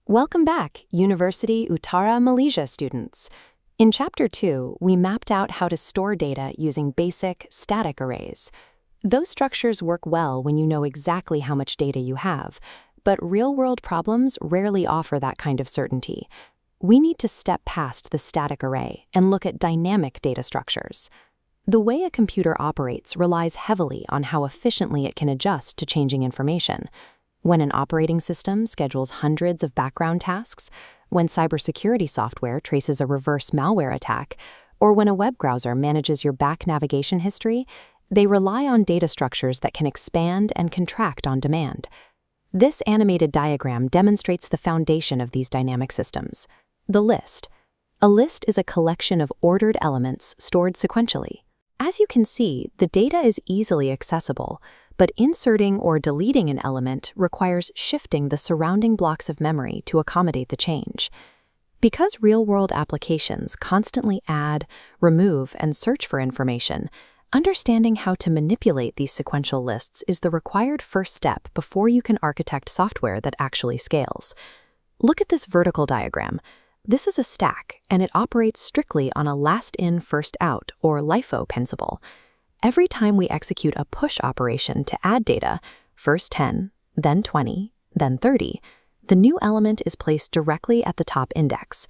Welcome back, University Utara Malaysia students. In Chapter 2, we mapped out how to store data using basic, static arrays. Those structures work well when you know exactly how much data you have, but real-world problems rarely offer that kind of certainty. We need to step past the static array and look at dynamic data structures. The way a computer operates relies heavily on how efficiently it can adjust to changing information. When an operating system schedules hundreds of background tasks, when cybersecurity software traces a reverse malware attack, or when a web browser manages your back navigation history, they rely on data structures that can expand and contract on demand. This animated diagram demonstrates the foundation of these dynamic systems. The list. A list is a collection of ordered elements stored sequentially. As you can see, the data is easily accessible, but inserting or deleting an element requires shifting the surrounding blocks of memory to accommodate the change. Because real-world applications constantly add, remove, and search for information, understanding how to manipulate these sequential lists is the required first step before you can architect software that actually scales. Look at this vertical diagram. This is a stack, and it operates strictly on a last-in, first-out, or LIFO principle. Every time we execute a push operation to add data, first 10, then 20, then 30, the new element is placed directly at the top index.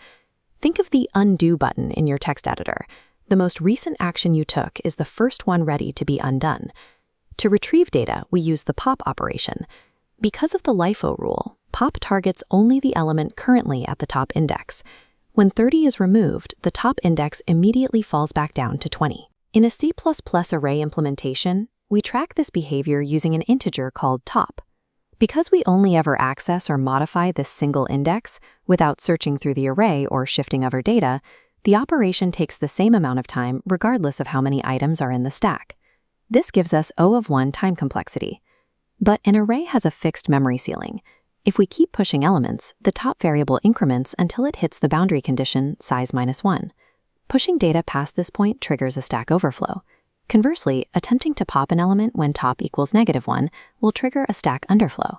Think of the undo button in your text editor. The most recent action you took is the first one ready to be undone. To retrieve data, we use the pop operation. Because of the LIFO rule, pop targets only the element currently at the top index. When 30 is removed, the top index immediately falls back down to 20. In a C++ array implementation, we track this behavior using an integer called top. Because we only ever access or modify this single index without searching through the array or shifting other data, the operation takes the same amount of time regardless of how many items are in the stack. This gives us O of 1 time complexity. But an array has a fixed memory ceiling. If we keep pushing elements, the top variable increments until it hits the boundary condition size -1. Pushing data past this point triggers a stack overflow. Conversely, attempting to pop an element when top equals -1 will trigger a stack underflow.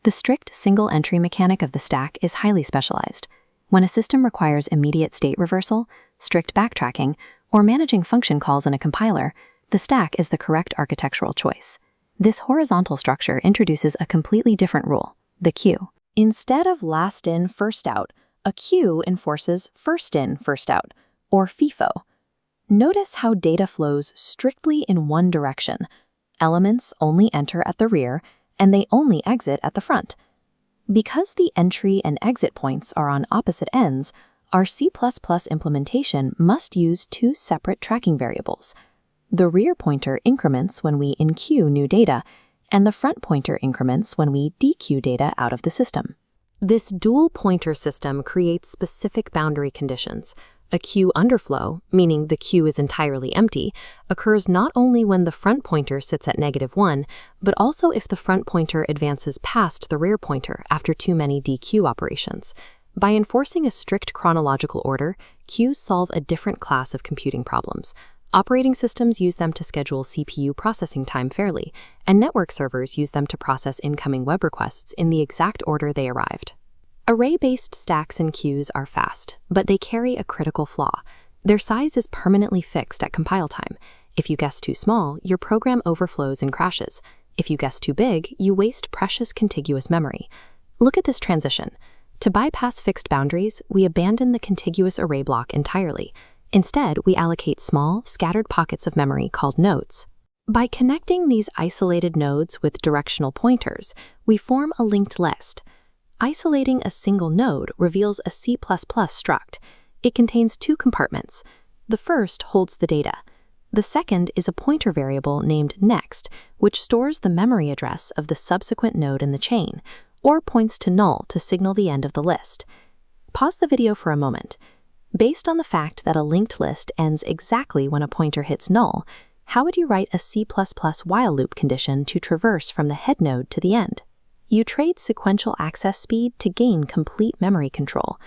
The strict single-entry mechanic of the stack is highly specialized. When a system requires immediate state reversal, strict backtracking, or managing function calls in a compiler, the stack is the correct architectural choice. This horizontal structure introduces a completely different rule, the queue. Instead of last in, first out, a queue enforces first in, first out, or FIFO. Notice how data flows strictly in one direction. Elements only enter at the rear, and they only exit at the front. Because the entry and exit points are on opposite ends, our C++ implementation must use two separate tracking variables. The rear pointer increments when we enqueue new data, and the front pointer increments when we dequeue data out of the system. This dual pointer system creates specific boundary conditions. A queue underflow, meaning the queue is entirely empty, occurs not only when the front pointer sits at -1, but also if the front pointer advances past the rear pointer after too many dequeue operations. By enforcing a strict chronological order, queues solve a different class of computing problems. Operating systems use them to schedule CPU processing time fairly, and network servers use them to process incoming web requests in the exact order they arrived. Array-based stacks and queues are fast, but they carry a critical flaw. Their size is permanently fixed at compile time. If you guess too small, your program overflows and crashes. If you guess too big, you waste precious contiguous memory. Look at this transition. To bypass fixed boundaries, we abandon the contiguous array block entirely. Instead, we allocate small, scattered pockets of memory called nodes. By connecting these isolated nodes with directional pointers, we form a linked list. Isolating a single node reveals a C++ struct. It contains two compartments. The first holds the data. The second is a pointer variable named next, which stores the memory address of the subsequent node in the chain, or points to null to signal the end of the list. Pause the video for a moment. Based on the fact that a linked list ends exactly when a pointer hits null, how would you write a C++ while loop condition to traverse from the head node to the end? You trade sequential access speed to gain complete memory control.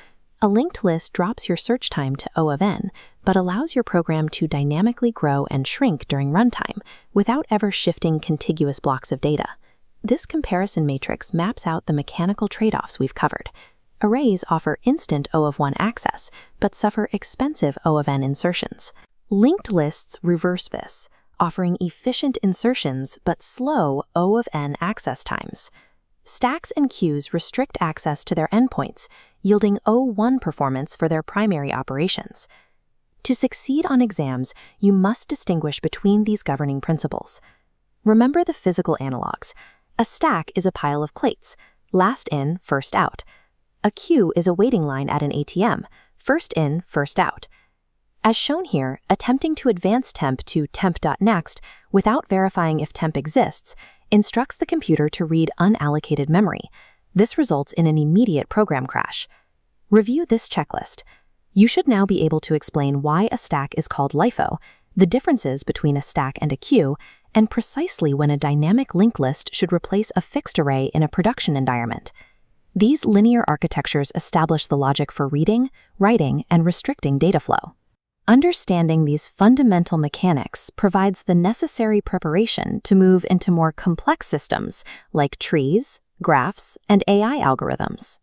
A linked list drops your search time to O of n, but allows your program to dynamically grow and shrink during runtime without ever shifting contiguous blocks of data. This comparison matrix maps out the mechanical trade-offs we've covered. Arrays offer instant O of 1 access, but suffer expensive O of n insertions. Linked lists reverse this, offering efficient insertions but slow O of n access times. Stacks and queues restrict access to their endpoints, yielding O1 performance for their primary operations. To succeed on exams, you must distinguish between these governing principles. Remember the physical analogs. A stack is a pile of plates, last in, first out. A queue is a waiting line at an ATM, first in, first out. As shown here, attempting to advance temp to temp.next without verifying if temp exists instructs the computer to read unallocated memory. This results in an immediate program crash. Review this checklist. You should now be able to explain why a stack is called LIFO, the differences between a stack and a queue, and precisely when a dynamic linked list should replace a fixed array in a production environment. These linear architectures establish the logic for reading, writing, and restricting data flow. Understanding these fundamental mechanics provides the necessary preparation to move into more complex systems like trees, graphs, and AI algorithms.